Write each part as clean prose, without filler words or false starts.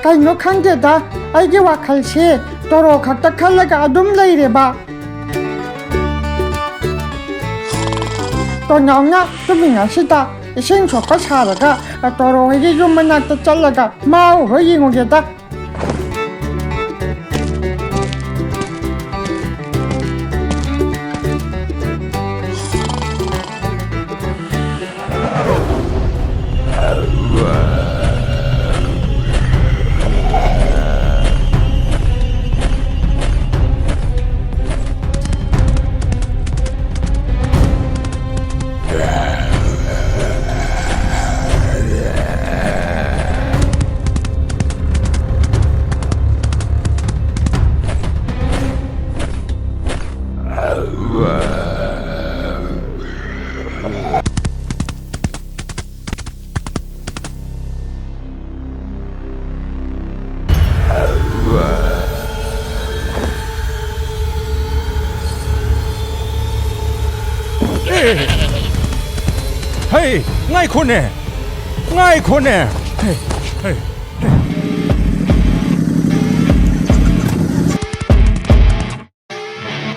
ꯀꯩꯅꯣ ꯈꯪꯗꯦꯗ ꯑꯩꯒꯤ ꯋꯥꯈꯜꯁꯦ ꯇꯣꯔꯣ ꯈꯛꯇ ꯈꯜꯂꯒ ꯑꯗꯨꯝ ꯂꯩꯔꯦꯕ ꯇꯣꯅꯥꯎꯅ ꯇꯨꯝꯃꯤꯉꯩꯁꯤꯗ ꯏꯁꯤꯡ ꯁꯣꯛꯄ ꯁꯥꯔꯒ ꯇꯣꯔꯣ ꯍꯣꯏꯒꯤ ꯌꯨꯝ ꯃꯅꯥꯛꯇ ꯆꯠꯂꯒ ꯃꯥꯎ ꯍꯣꯏ ꯌꯦꯡꯉꯨꯒꯦꯗ Hey, ngay khôn nè, ngay khôn nè. Hey, hey, hey.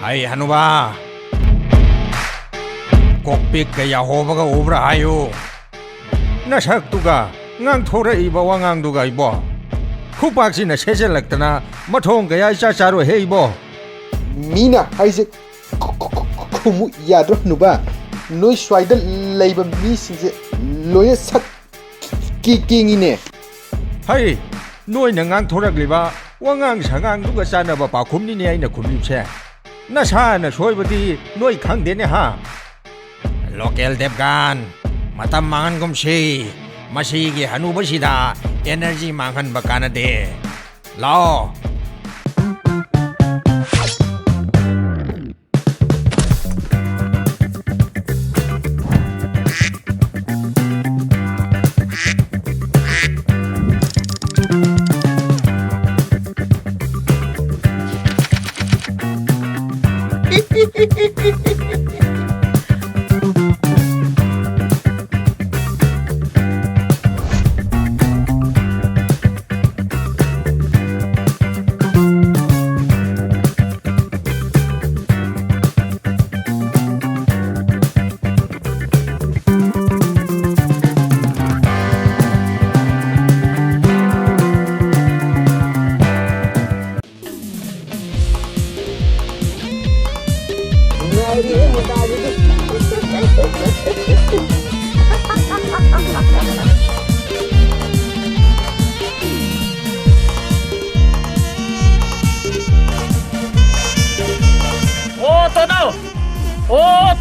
Hey, Hanuba. Kokpik kaya hoba ka obra ayo. Nasak tuga, ngang thora iba wa ngang duga ibo. Khupak si na seselak na mathong kaya cha charo he ibo. Mina haise kumu yadro nuba. Noi swaida leiba mi singse loya sak kingine. Hey, noi na ngang thorak liba wa ngang sangang duga sana ba pa khumni ne ai na khumni che. Na sa na soi badi noi khang de ne ha. Local Devgan, matam mangan gum si, masigi Hanuba sida energy mangan bakana de. Lao.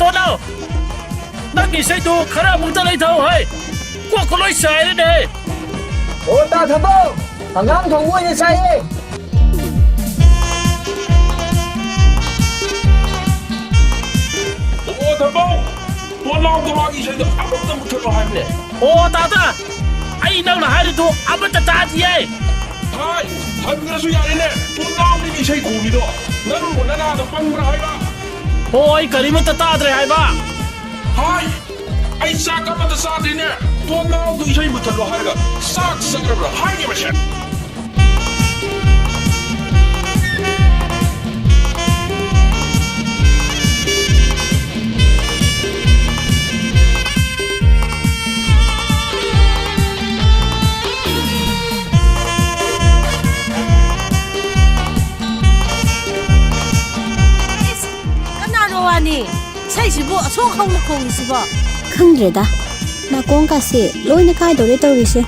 Tao nang ni sai tu khara mung ta lai thau hai kwa ko loi sai le ne ta thabo hangang thong ngoi ni sai e thabo to lao to ma gi sai tu amuk ta muk lo hai ne ta ai nang na hai tu amuk ta ji ai hai han su ya ne to lao ni gi sai ku ni do nang mo na da pang ra hai ba oi kari ma ta dre hai ba hai ai sa ka ma ta sa di ne to lao du sai mu ta lo hai ga sa ra hai ni ma sha ꯏꯁꯩꯁꯤꯕꯨ ꯑꯁꯣꯛ ꯍꯧꯅ ꯈꯣꯡꯉꯤꯁꯤꯕꯣ ꯈꯪꯗ꯭ꯔꯦꯗ ꯅꯥꯀꯣꯡꯀꯥꯁꯦ ꯂꯣꯏꯅ ꯀꯥꯏꯗꯧꯔꯦ ꯇꯧꯔꯤꯁꯦ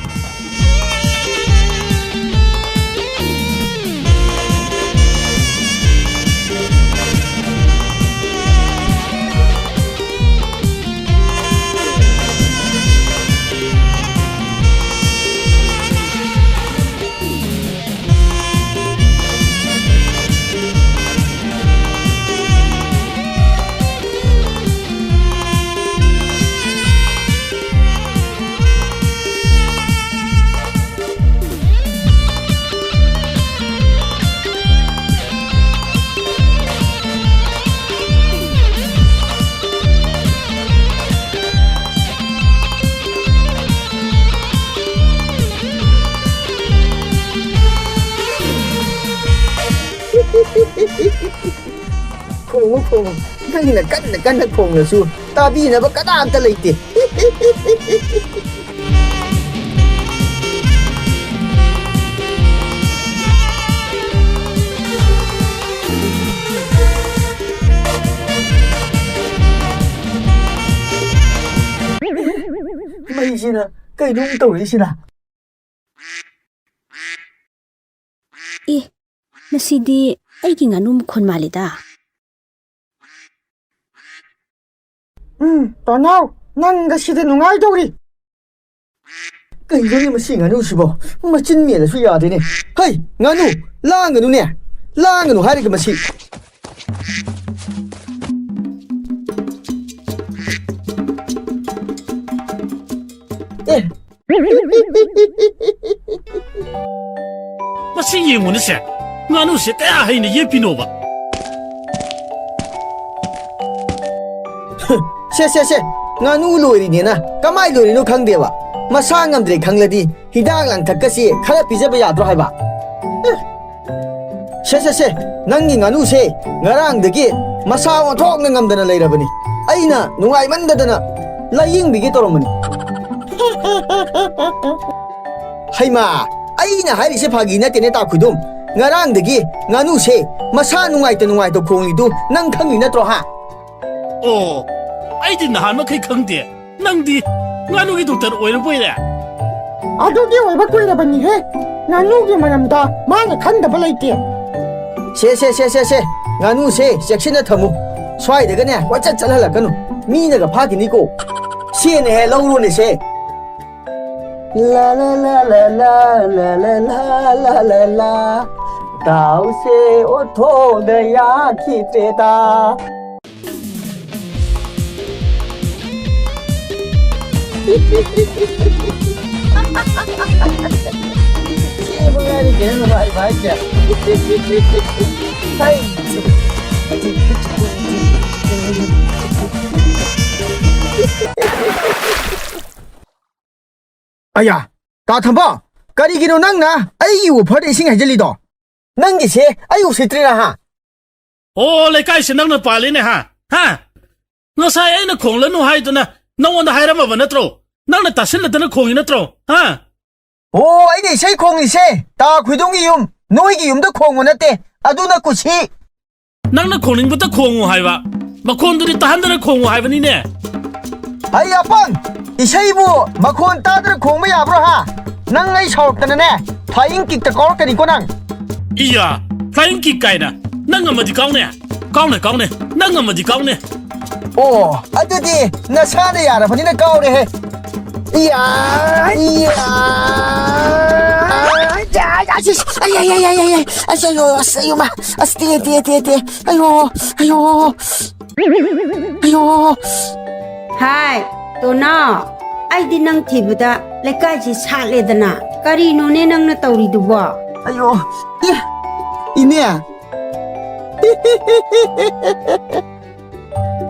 ꯈꯣꯡꯉꯨ ꯅꯪꯅ ꯀꯟꯅ ꯈꯣꯡꯂꯁꯨ ꯇꯥꯕꯤꯅꯕ ꯀꯅꯥꯝꯇ ꯂꯩꯇꯦ ꯃꯩꯁꯤꯅ ꯀꯩꯅꯣꯝ ꯇꯧꯔꯤꯁꯤꯅ ꯑꯦ ꯃꯁꯤꯗꯤ ꯑꯩꯒꯤ ꯉꯥꯅꯨ ꯃꯈꯣꯟ ꯃꯥꯜꯂꯤꯗ ꯇꯣꯅꯥꯎ ꯅꯪꯒ ꯁꯤꯗ ꯅꯨꯡꯉꯥꯏꯗꯧꯔꯤ ꯀꯩꯅꯣꯅꯦ ꯃꯁꯤ ꯉꯥꯅꯨꯁꯤꯕꯣ ꯃꯆꯤꯟ ꯃꯦꯜꯂꯁꯨ ꯌꯥꯗꯦꯅꯦ ꯍꯩ ꯉꯥꯅꯨ ꯂꯥꯡꯒꯅꯨꯅꯦ ꯂꯥꯡꯒꯅꯨ ꯍꯥꯏꯔꯒ ꯃꯁꯤ ꯑꯦ ꯃꯁꯤ ꯌꯦꯡꯉꯨꯅꯦꯁꯦ ꯉꯥꯅꯨꯁꯦ ꯀꯌꯥ ꯍꯩꯅ ꯌꯦꯞꯄꯤꯅꯣꯕ ꯁꯦ ꯉꯥꯅꯨ ꯂꯣꯏꯔꯤꯅꯦꯅ ꯀꯃꯥꯏ ꯂꯣꯏꯔꯤꯅꯣ ꯈꯪꯗꯦꯕ ꯃꯁꯥ ꯉꯝꯗ꯭ꯔꯦ ꯈꯪꯂꯗꯤ ꯍꯤꯗꯥꯛ ꯂꯥꯡꯊꯛꯀꯁꯤ ꯈꯔ ꯄꯤꯖꯕ ꯌꯥꯗ꯭ꯔꯣ ꯍꯥꯏꯕ ꯁꯦ ꯅꯪꯒꯤ ꯉꯥꯅꯨꯁꯦ ꯉꯔꯥꯡꯗꯒꯤ ꯃꯁꯥ ꯑꯣꯟꯊꯣꯛꯅ ꯉꯝꯗꯅ ꯂꯩꯔꯕꯅꯤ ꯑꯩꯅ ꯅꯨꯡꯉꯥꯏꯃꯟꯗꯗꯅ ꯂꯥꯏꯌꯦꯡꯕꯤꯒꯦ ꯇꯧꯔꯝꯕꯅꯤ ꯍꯩꯃꯥ ꯑꯩꯅ ꯍꯥꯏꯔꯤꯁꯦ ꯐꯥꯒꯤ ꯅꯠꯇꯦꯅꯦ ꯇꯥꯈꯨꯏꯗꯨꯝ ꯉꯔꯥꯡꯗꯒꯤ ꯉꯥꯅꯨꯁꯦ ꯃꯁꯥ ꯅꯨꯡꯉꯥꯏꯇ ꯈꯣꯡꯂꯤꯗꯨ ꯅꯪ ꯈꯪꯂꯤ ꯅꯠꯇ꯭ꯔꯣ ꯍꯥ ꯑꯣ ꯑꯩꯗꯤ ꯅꯍꯥꯟ ꯃꯈꯩ ꯈꯪꯗꯦ ꯅꯪꯗꯤ ꯉꯥꯅꯨꯒꯤ ꯗꯣꯛꯇꯔ ꯑꯣꯏꯔꯕꯣꯏꯔꯦ ꯑꯗꯨꯗꯤ ꯑꯣꯏꯕ ꯀꯨꯏꯔꯕꯅꯤꯍꯦ ꯉꯥꯅꯨꯒꯤ ꯃꯔꯝꯗ ꯃꯥꯅ ꯈꯪꯗꯕ ꯂꯩꯇꯦ ꯁꯦ ꯉꯥꯅꯨꯁꯦ ꯆꯦꯛꯁꯤꯟꯅ ꯊꯝꯃꯨ ꯁ꯭ꯋꯥꯏꯗꯒꯅꯦ ꯀꯣꯏꯆꯠ ꯆꯠꯍꯜꯂꯛꯀꯅꯨ ꯃꯤꯅꯒ ꯐꯥꯈꯤꯅꯤꯀꯣ ꯁꯦꯅꯦꯍꯦ ꯂꯧꯔꯣꯅꯦ ꯁꯦ ला ला ला ला ला ला ला ला ला ला ला दाव से उठो दया खींचेता ये बुलारी कहने में भाई भाई क्या हाय अया ताथंबा करिगिनो नंगना अईगी उफर इसिंग हजलिदो नंगिसे अई उसित्रिना हा ꯑꯣ ꯂꯩꯀꯥꯏꯁꯦ ꯅꯪꯅ ꯄꯥꯜꯂꯤꯅꯦ ꯍꯥ ꯉꯁꯥꯏ ꯑꯩꯅ ꯈꯣꯡꯂꯅꯨ ꯍꯥꯏꯗꯨꯅ ꯅꯪꯉꯣꯟꯗ ꯍꯥꯏꯔꯝꯃꯕ ꯅꯠꯇ꯭ꯔꯣ ꯅꯪꯅ ꯇꯥꯁꯤꯜꯂꯗꯅ ꯈꯣꯡꯉꯤ ꯅꯠꯇ꯭ꯔꯣ ꯍꯥ ꯑꯣ ꯑꯩꯅ ꯏꯁꯩ ꯈꯣꯡꯂꯤꯁꯦ ꯇꯥ ꯈꯨꯏꯗꯨꯝꯒꯤ ꯌꯨꯝ ꯅꯣꯏꯒꯤ ꯌꯨꯝꯗ ꯈꯣꯡꯕ ꯅꯠꯇꯦ ꯑꯗꯨꯅ ꯀꯨꯁꯤ ꯅꯪꯅ ꯈꯣꯡꯅꯤꯡꯕꯇ ꯈꯣꯡꯉꯨ ꯍꯥꯏꯕ ꯃꯈꯣꯟꯗꯨꯗꯤ ꯇꯥꯍꯟꯗꯅ ꯈꯣꯡꯉꯨ ꯍꯥꯏꯕꯅꯤꯅꯦ ꯑꯩ ꯑꯄꯪ ꯏꯁꯩꯕꯨ ꯃꯈꯣꯟ ꯇꯥꯗꯅ ꯈꯣꯡꯕ ꯌꯥꯕ꯭ꯔꯣ ꯍꯥ ꯅꯪ ꯑꯩ ꯁꯥꯎꯔꯛꯇꯅꯅꯦ ꯐ꯭ꯂꯥꯏꯌꯤꯡ ꯀꯤꯛꯇ ꯀꯥꯎꯔꯛꯀꯅꯤꯀꯣ ꯅꯪ 이야 플라잉 킥 가이나 năng ngầm gì cao nè năng ngầm gì cao nè 오 어디디 나 사내 알아보니나 까오래해 이야 아야야야야야 아유 마 아스티에 아유 हाय तो ना आई दिन नंग थीबदा लेकाई जी सालेदना करीनो ने नंग न तौरीदुबो 아유 이내야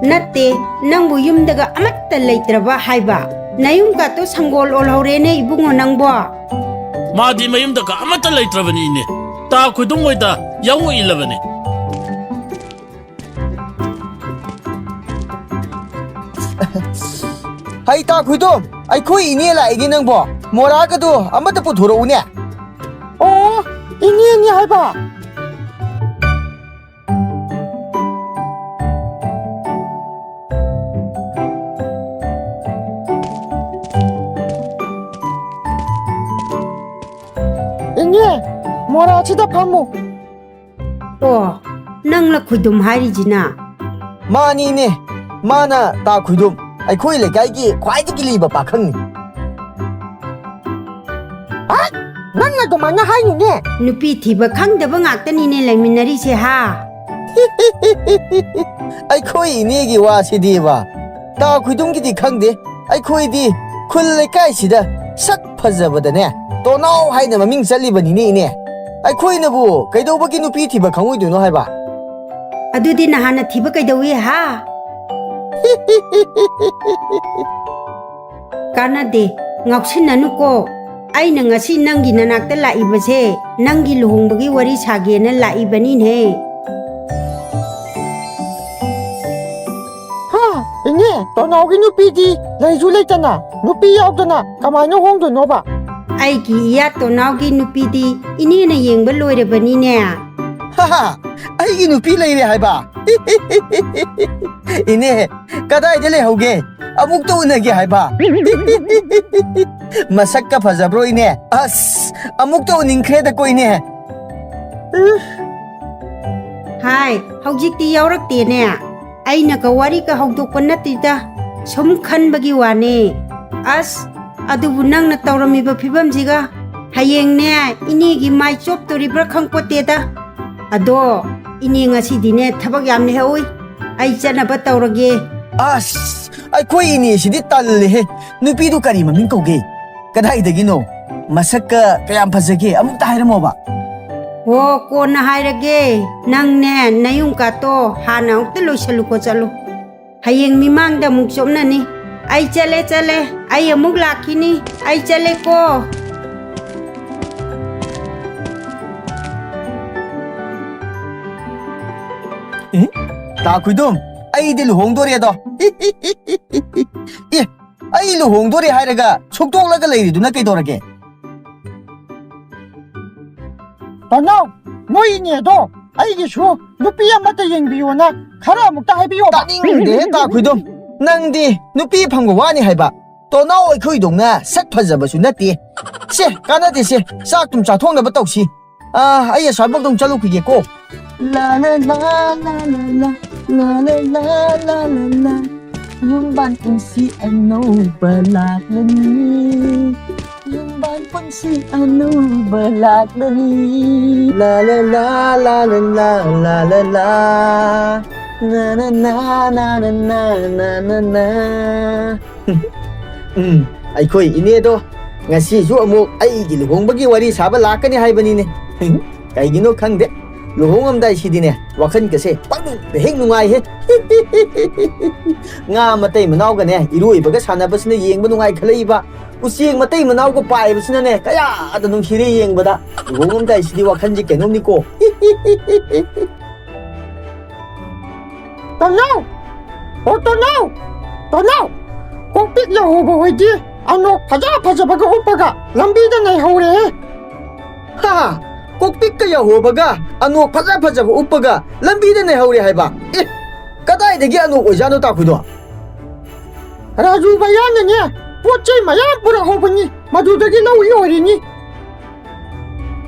नत्ते नंगबु युमदगा अमत्ता लेत्रबा हाइबा नयुम का तो संगोल ओलहौरेने Ibungo नंगबो 마디 마임다가 아무것도 레이트라버니네 다 그동거이다 영어 일러버니 하이타 구이돔 아이코이 이니에 라이기 능보 뭐라가도 아무것도 못 돌아오네 이니 해봐. 이니 뭐라 치다 파모. 어 낭라 쿠둠 하리지나 마니네 마나 다 구이돔 아이코이 레가이기 과이디기 리바 바캉니 넌가 도 만나 하이네. 누피 티바 칸데바 ngaktanine leminariसे ha 아이코이 이니에기 와시디바 다 구이돔기디 캉데 아이코이디 쿨 레가이시다 싹 파자버다네 또나오 하이나 마밍 살리버니네 이네 아이코이나부 그이도버기 누피 티바 캉오이도노 하이바 adudi nahana thiba kaidawi ha kanade ngaksinanu ko aina ngasi nangi nanakta laibase nangi luhongbagi wari sagena laibani ne ꯇꯣꯅꯥꯎꯒꯤ ꯅꯨꯄꯤꯗꯤ ꯂꯩꯁꯨ ꯂꯩꯇꯅ ꯅꯨꯄꯤ ꯌꯥꯎꯗꯅ ꯀꯃꯥꯏꯅ ꯍꯣꯡꯗꯣꯏꯅꯣꯕ ꯑꯩꯒꯤ ꯏꯌꯥ ꯇꯣꯅꯥꯎꯒꯤ ꯅꯨꯄꯤꯗꯤ ꯏꯅꯦꯅ ꯌꯦꯡꯕ ꯂꯣꯏꯔꯕꯅꯤꯅꯦ ꯍꯥ ꯑꯩꯒꯤ ꯅꯨꯄꯤ ꯂꯩꯔꯦ ꯍꯥꯏꯕ ꯏꯅꯦ ꯀꯗꯥꯏꯗ ꯂꯩꯍꯧꯒꯦ ꯑꯃꯨꯛꯇ ꯎꯅꯒꯦ ꯍꯥꯏꯕ ꯃꯁꯛꯀ ꯐꯖꯕ꯭ꯔꯣ ꯏꯅꯦ ꯑꯁ ꯑꯃꯨꯛꯇ ꯎꯅꯤꯡꯈ꯭ꯔꯦꯗꯀꯣ ꯏꯅꯦ ꯍꯥꯏ ꯍꯧꯖꯤꯛꯇꯤ ꯌꯥꯎꯔꯛꯇꯦꯅꯦ ꯑꯩꯅꯒ ꯋꯥꯔꯤꯒ ꯍꯧꯗꯣꯛꯄ ꯅꯠꯇꯦꯗ ꯁꯨꯝ ꯈꯟꯕꯒꯤ ꯋꯥꯅꯦ ꯑꯁ ꯑꯗꯨꯕꯨ ꯅꯪꯅ ꯇꯧꯔꯝꯃꯤꯕ ꯐꯤꯕꯝꯁꯤꯒ ꯍꯌꯦꯡꯅꯦ ꯏꯅꯦꯒꯤ ꯃꯥꯏ ꯆꯣꯞꯇꯣꯔꯤꯕ꯭ꯔꯥ ꯈꯪꯄꯣꯠꯇꯦꯗ ꯑꯗꯣ ꯏꯅꯦ ꯉꯁꯤꯗꯤꯅꯦ ꯊꯕꯛ ꯌꯥꯝ ꯂꯩꯍꯧꯏ ꯑꯩ ꯆꯠꯅꯕ ꯇꯧꯔꯒꯦ ꯑꯁ ꯑꯩꯈꯣꯏ ꯏꯅꯦꯁꯤꯗꯤ ꯇꯜꯂꯦꯍꯦ ꯅꯨꯄꯤꯗꯨ ꯀꯔꯤ ꯃꯃꯤꯡ ꯀꯧꯒꯦ ꯀꯗꯥꯏꯗꯒꯤꯅꯣ ꯃꯁꯛꯀ ꯀꯌꯥꯝ ꯐꯖꯒꯦ ꯑꯃꯨꯛꯇ ꯍꯥꯏꯔꯝꯃꯣꯕ ꯍꯣ ꯀꯣꯟꯅ ꯍꯥꯏꯔꯒꯦ ꯅꯪꯅꯦ ꯅꯌꯨꯝ ꯀꯥꯠꯇꯣ ꯍꯥꯟꯅ ꯑꯃꯨꯛꯇ ꯂꯣꯏꯁꯜꯂꯨꯀꯣ ꯆꯠꯂꯨ ꯍꯌꯦꯡ ꯃꯤꯃꯥꯡꯗ ꯑꯃꯨꯛ ꯆꯣꯞꯅꯅꯤ ꯑꯩ ꯆꯠꯂꯦ ꯑꯩ ꯑꯃꯨꯛ ꯂꯥꯛꯈꯤꯅꯤ ꯑꯩ ꯆꯠꯂꯦꯀꯣ ꯇꯥ ꯈꯨꯏꯗꯨꯝ ꯑꯩꯗꯤ ꯂꯨꯍꯣꯡꯗꯣꯔꯦꯗꯣ ꯑꯦ ꯑꯩ ꯂꯨꯍꯣꯡꯗꯣꯔꯦ ꯍꯥꯏꯔꯒ ꯁꯨꯛꯇꯣꯛꯂꯒ ꯂꯩꯔꯤꯗꯨꯅ ꯀꯩꯗꯧꯔꯒꯦ ꯇꯣꯅꯥꯎ ꯅꯣꯏ ꯏꯅꯦꯗꯣ ꯑꯩꯒꯤꯁꯨ ꯅꯨꯄꯤ ꯑꯃꯠꯇ ꯌꯦꯡꯕꯤꯌꯣꯅ ꯈꯔ ꯑꯃꯨꯛꯇ ꯍꯥꯏꯕꯤꯌꯣꯕ ꯇꯥꯅꯤꯡꯗꯦ ꯇꯥ ꯈꯨꯏꯗꯨꯝ ꯅꯪꯗꯤ ꯅꯨꯄꯤ ꯐꯪꯕ ꯋꯥꯅꯤ ꯍꯥꯏꯕ ꯇꯣꯅꯥꯎ ꯑꯩꯈꯣꯏꯗꯧꯅ ꯁꯛ ꯐꯖꯕꯁꯨ ꯅꯠꯇꯦ ꯁꯦ ꯀꯥꯟꯅꯗꯦ ꯁꯦ ꯆꯥꯛ ꯇꯨꯝ ꯆꯥꯊꯣꯛꯅꯕ ꯇꯧꯁꯤ ꯑꯩ ꯑꯁ꯭ꯋꯥꯏꯐꯥꯎꯗ ꯆꯠꯂꯨꯈꯤꯒꯦꯀꯣ ला la la la la la la la la la la Yung ban si ano balaklani Yung ban si ano balaklani La la la la la la la la la Na na na na na na na na na ꯑꯩꯈꯣꯏ ꯏꯅꯦꯗꯣ ꯉꯁꯤꯁꯨ ꯑꯃꯨꯛ ꯑꯩꯒꯤ ꯂꯨꯍꯣꯡꯕꯒꯤ ꯋꯥꯔꯤ ꯁꯥꯕ ꯂꯥꯛꯀꯅꯤ ꯍꯥꯏꯕꯅꯤꯅꯦ ꯀꯩꯒꯤꯅꯣ ꯈꯪꯗꯦ ꯂꯨꯍꯣꯡꯉꯝꯗꯥꯏꯁꯤꯗꯤꯅꯦ ꯋꯥꯈꯜꯒꯁꯦ ꯄꯪꯅꯨꯡꯗ ꯍꯦꯛ ꯅꯨꯡꯉꯥꯏꯍꯦ ꯉꯥ ꯃꯇꯩ ꯃꯅꯥꯎꯒꯅꯦ ꯏꯔꯣꯏꯕꯒ ꯁꯥꯟꯅꯕꯁꯤꯅ ꯌꯦꯡꯕ ꯅꯨꯡꯉꯥꯏ ꯈꯜꯂꯛꯏꯕ ꯎꯆꯦꯛ ꯃꯇꯩ ꯃꯅꯥꯎꯒ ꯄꯥꯏꯕꯁꯤꯅꯅꯦ ꯀꯌꯥꯗ ꯅꯨꯡꯁꯤꯔꯦ ꯌꯦꯡꯕꯗ ꯂꯨꯍꯣꯡꯉꯝꯗꯥꯏꯁꯤꯗꯤ ꯋꯥꯈꯜꯁꯦ ꯀꯩꯅꯣꯝꯅꯤꯀꯣ ꯇꯣꯅꯥꯎ ꯑꯣ ꯇꯣꯅꯥꯎ ꯀꯣꯛꯄꯤꯛ ꯌꯧꯍꯧꯕ ꯍꯣꯏꯗꯤ ꯑꯅꯣꯛ ꯐꯖꯕꯒ ꯎꯞꯄꯒ ꯂꯝꯕꯤꯗ ꯂꯩꯍꯧꯔꯦꯍꯦ ꯍꯥ ꯀꯣꯛꯄꯤꯛꯀ ꯌꯥꯍꯣꯕꯒ ꯑꯅꯣꯛ ꯐꯖꯕ ꯎꯞꯄꯒ ꯂꯝꯕꯤꯗ ꯂꯩꯍꯧꯔꯦ ꯍꯥꯏꯕ ꯑꯦ ꯀꯗꯥꯏꯗꯒꯤ ꯑꯅꯣꯛ ꯑꯣꯏꯖꯥꯠꯅꯣ ꯇꯥꯈꯨꯏꯗꯣ ꯔꯥꯖꯨ ꯕꯌꯥꯅꯅꯦ ꯄꯣꯠ ꯆꯩ ꯃꯌꯥꯝ ꯄꯨꯔꯛꯍꯧꯕꯅꯤ ꯃꯗꯨꯗꯒꯤ ꯂꯧꯏ ꯑꯣꯏꯔꯤꯅꯤ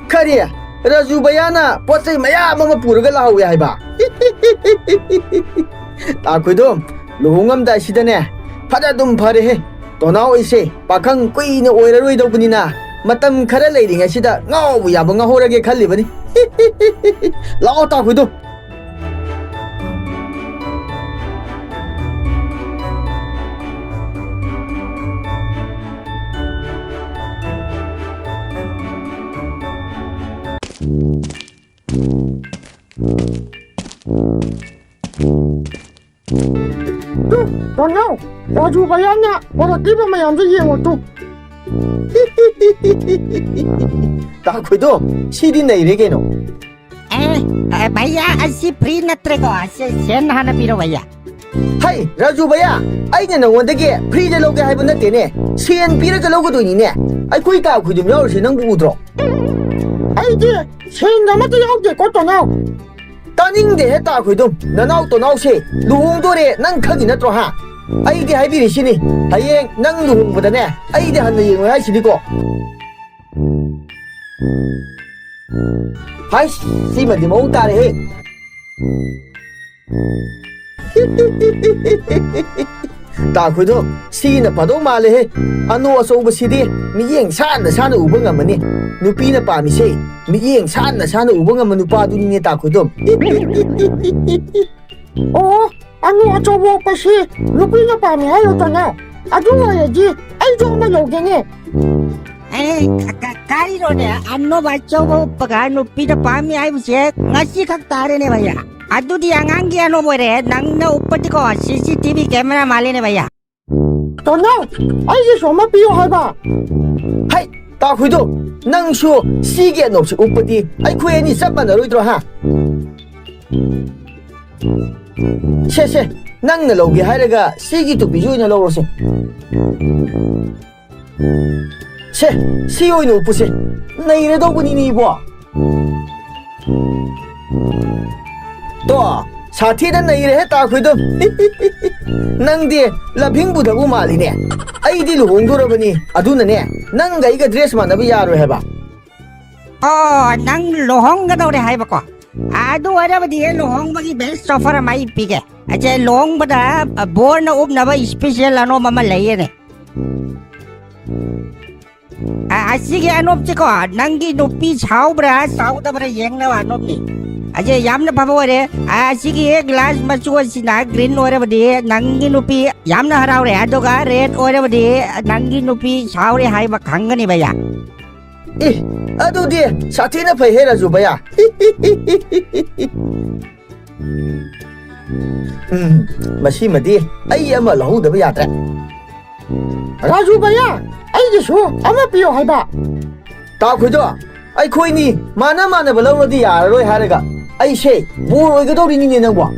ꯀꯔꯤ ꯔꯥꯖꯨ ꯕꯌꯥꯅ ꯄꯣꯠ ꯆꯩ ꯃꯌꯥꯝ ꯑꯃ ꯄꯨꯔꯒ ꯂꯥꯛꯍꯧꯋꯦ ꯍꯥꯏꯕ ꯇꯥꯈꯨꯏꯗꯣ ꯂꯨꯍꯣꯡꯉꯝꯗꯥꯏꯁꯤꯗꯅꯦ ꯐꯖꯗꯨꯝ ꯐꯔꯦꯍꯦ ꯇꯣꯅꯥꯎ ꯑꯩꯁꯦ ꯄꯥꯈꯪ ꯀꯨꯏꯅ ꯑꯣꯏꯔꯔꯣꯏꯗꯧꯕꯅꯤꯅ ꯃꯇꯝ ꯈꯔ ꯂꯩꯔꯤꯉꯩꯁꯤꯗ ꯉꯥꯎꯕ ꯌꯥꯕ ꯉꯥꯎꯍꯧꯔꯒꯦ ꯈꯜꯂꯤꯕꯅꯤ ꯂꯥꯛꯑꯣ ꯇꯥꯈꯨꯏꯗꯣ ꯇꯣꯅꯥꯎ ꯔꯥꯖꯨ ꯕꯌꯥꯅ ꯄꯨꯔꯛꯂꯤꯕ ꯃꯌꯥꯝꯗꯣ ꯌꯦꯡꯉꯣ ꯇꯨ ꯇꯥꯈꯨꯏꯗꯣ ꯁꯤꯗꯤ ꯅꯩꯔꯦ ꯀꯩꯅꯣ भैया अस्सी फ्री नत्रे को सेन हाना पीरो भैया हाय राजू भैया अइने नंगोंदगे फ्रीदे लौगे हाइबो नतेने सेन पीरगा लौगदोइनिने अइखोइ ताखुइदुम याउरसे नंबु उद्रो ꯑꯩꯗꯤ ꯁꯦꯟ ꯑꯃꯠꯇ ꯌꯥꯎꯗꯦꯀꯣ ꯇꯣꯅꯥꯎ तानिंगदे हे ताखुइदुम ननाउ तोनाउसे लुहोंगदोरे नंग खंगि नत्रो हा अइदि हाइबिरिसिनि हयेंग नंग लुहोंगबदने अइदि हन्ना येंगो हाइसिदिको हाय सीमदि मौ तारे हे ताखुइदो सीना पदो माले हे अनो असौबसिदि मियेंग साना उबा ngамani नुपीना पामिसे मियेंग साना उबा ngam नुपादुनिने ताखुइदो ꯑꯣ ꯑꯅꯨ ꯑꯆꯧꯕ ꯎꯞꯄꯁꯤ ꯅꯨꯄꯤꯅ ꯄꯥꯝꯃꯤ ꯍꯥꯏꯔꯣ ꯇꯣꯅꯥꯎ ꯑꯗꯨ ꯑꯣꯏꯔꯗꯤ ꯑꯩꯁꯨ ꯑꯃ ꯂꯧꯒꯦꯅꯦ कारीरोने अन्नो बच्चों को पगार नुपी तो पामी आई बुझे ngasi खक तारे ने भैया अदुदी अंगांगी अनो बोरे नंग ने ऊपर को सीसीटीवी कैमरा माले ने भैया ꯇꯣꯅꯥꯎ ꯑꯩꯒꯤꯁꯨ ꯑꯃ ꯄꯤꯌꯨ ꯍꯥꯏꯕ हाय ताखुइदो नंगसु सीगे नोक्सि उप्पदि अइखोइ अनि चप मानरोइद्रो हा से ꯅꯪꯅ ꯂꯧꯒꯦ ꯍꯥꯏꯔꯒ ꯁꯤꯒꯤ ꯇꯨꯄꯤꯁꯨ ꯑꯣꯏꯅ ꯂꯧꯔꯣꯁꯦ ꯁꯦ ꯁꯤ ꯑꯣꯏꯅ ꯎꯞꯄꯨꯁꯦ ꯅꯩꯔꯗꯧꯕꯅꯤꯅꯦ 이보 또 사티는 내일에 했다 그래도 낭디 라빙부다고 말이네 아이디 루홍도라보니 아두나네 낭가 이거 드레스만 나비 야로 해봐 nang lohong ka daw rin hay ba ko? Ado wala ba diya lohong bagi best offer may ipige. Aja lohong ba da born na up na ba special ano mamalayan eh. Sige anop ko nanggi nupi chao bra sao da bra yeng na anop ni. Aja yam na pabaware sige glass masuwa sina green ore ba diya nanggi nupi yam na haraw re ado ka red ore ba diya nanggi nupi chao re hay ba kangani ba ya. 이 아두디 사티나 페헤라 주바야 마시마디 아이 아마 라우다바 야드라 라주바야 아이기수 아마 비요 해봐 따쿠도 아이 코이니 마나 발라우디 야로이 하르가 아이 셰 뭐 이거도리니 너고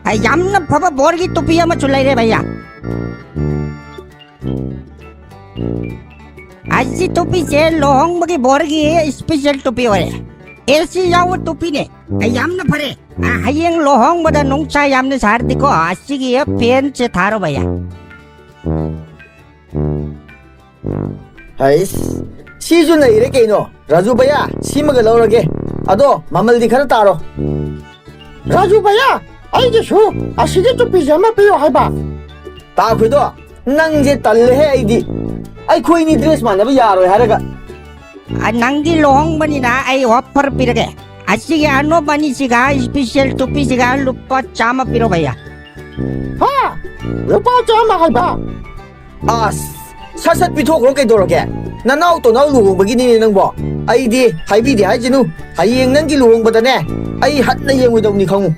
Yam na papa borgi tupi ama chulai re bhaiya. Aji tupi se lohong bagi borgi special tupi ore. Esi yaw tupi ne. Yam na phare. Hayeng lohong bada nongcha yam na sardi ko asigi pen che tharo bhaiya. 아이스 시주나 이렇게 이노 라주바야 시마가 나오라게 아도 마말디 카나 따로 라주바야 아이기수 아시게 뚜피지 아마 비요 해봐 따쿠도 낭제 딸레 아이디 아이 코이니 드레스 만나봐 야로 하라가 Nanggi lohong bani na ay offer pirage. Asigi ano bani siga special tupi siga lupa chama piro bhaiya. 하 루파 짜마 해봐 아스 사삿 비토그로 깨도록게 나나우 또 나우 루홍버기니 낭보 아이디 하이비디 하이지누 하이행 낭기 루홍버다네 아이 핫나 예무동니 강우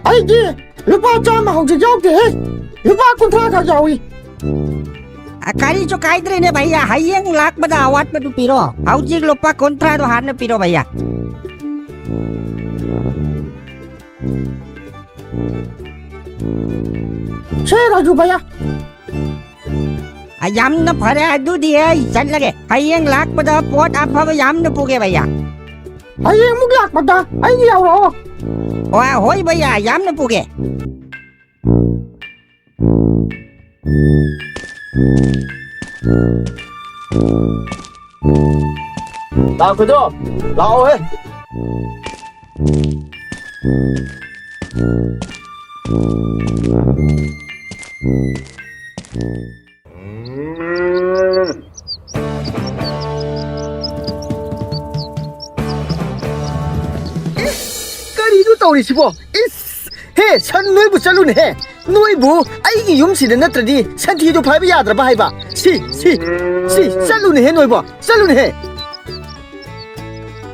아이기 루파 짜마 혹시 여기 해 루파 콘트라가 야위 Kari cho kai dre ne bhaiya hayeng lak bada awat badu piro. Aujig lupa kontra do harne piro bhaiya. 세 라주바야 Yam na phare adu diya chan lage. Hayeng lak bada pot apa yam na puge bhaiya. 아이 무기약 받다 아이기 야워 Oa hoi bhaiya yam na puge. 따쿠도 라오해 까리도 떠오르시고 이스 해 선물부 짤루네 해 노이부 아이기 용시는 나트라디 산티도 파이브 야드라바 하이바 시 짤루네 해 노이부 짤루네 해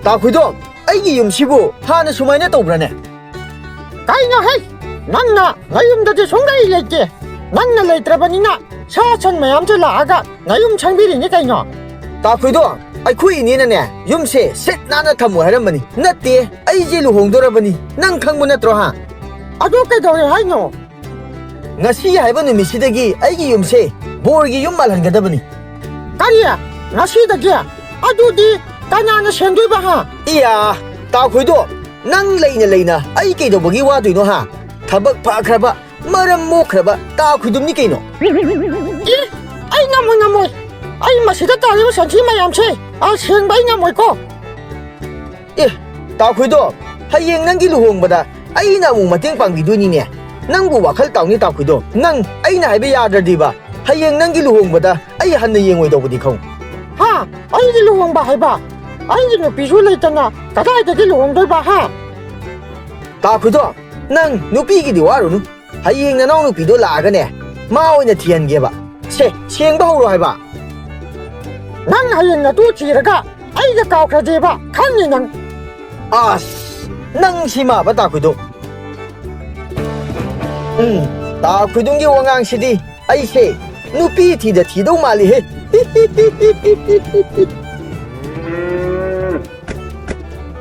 따쿠도 아이기 용시부 하나 수마이나 떠오르네 가이나 해 난나 나윤다지 송가이 낼게 난나 레이트라바니나 사천 매암줄 나아가 나윤 창비리니 가이나 따쿠도 아이 쿠이니네 용세 셋 나나 타무 하란마니 나띠 아이지 루홍도라바니 난 강문 나트로 하 아주 깨더래 하이노 ngasi haiba numisidagi aigi yumse borgi yum malhangadabani 까리야 나시다기야 아두디 까냐나 생두이바 하 iya ta khoido nang leina ai ke do bagi wa duino ha thabak pha khraba maram mo khraba ta khudum ni keino 이 아이 나모 아이 마시다 따리고 산티 마얌체 아 생바이 나모이고 e ta khoido hayeng nang gi luhong bada ai na mu mateng pangbi duini ne nang bu wakhal tawni ta khoido nang ai na haibe ya dadi ba hayeng nang gi luhong bada ai han na yengoi do budi khong 하 아이기 루홍바 해봐 아이기는 비술레있잖아 가다이데기 루홍돌바 하 ta khoido nang nupi gi diwaru nu hayeng na nau nupi do la ga ne ma oina thian ge ba se cheng ba ho ro hai ba 난 하이나 두치라가 아이가 까우카제바 칸니 난 아스 낭시마 바다 kuid도 다 kuid동기 왕앙시디 아이세 nupi thi da thi dau mali he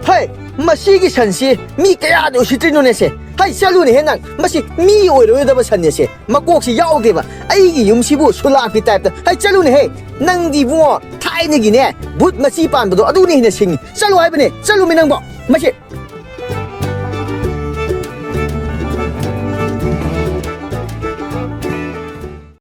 hai masigi sansi mi kaya do sitrino ne se hai salu ne he nang masi mi oiro da ba san ne se makok si yaw de ba ai gi yum si bu sula pi type da hai chalu ne he nang di bu thai ne gi ne but masi pan bu do adu ne ne sing salu hai ba ne salu mi nang bo masi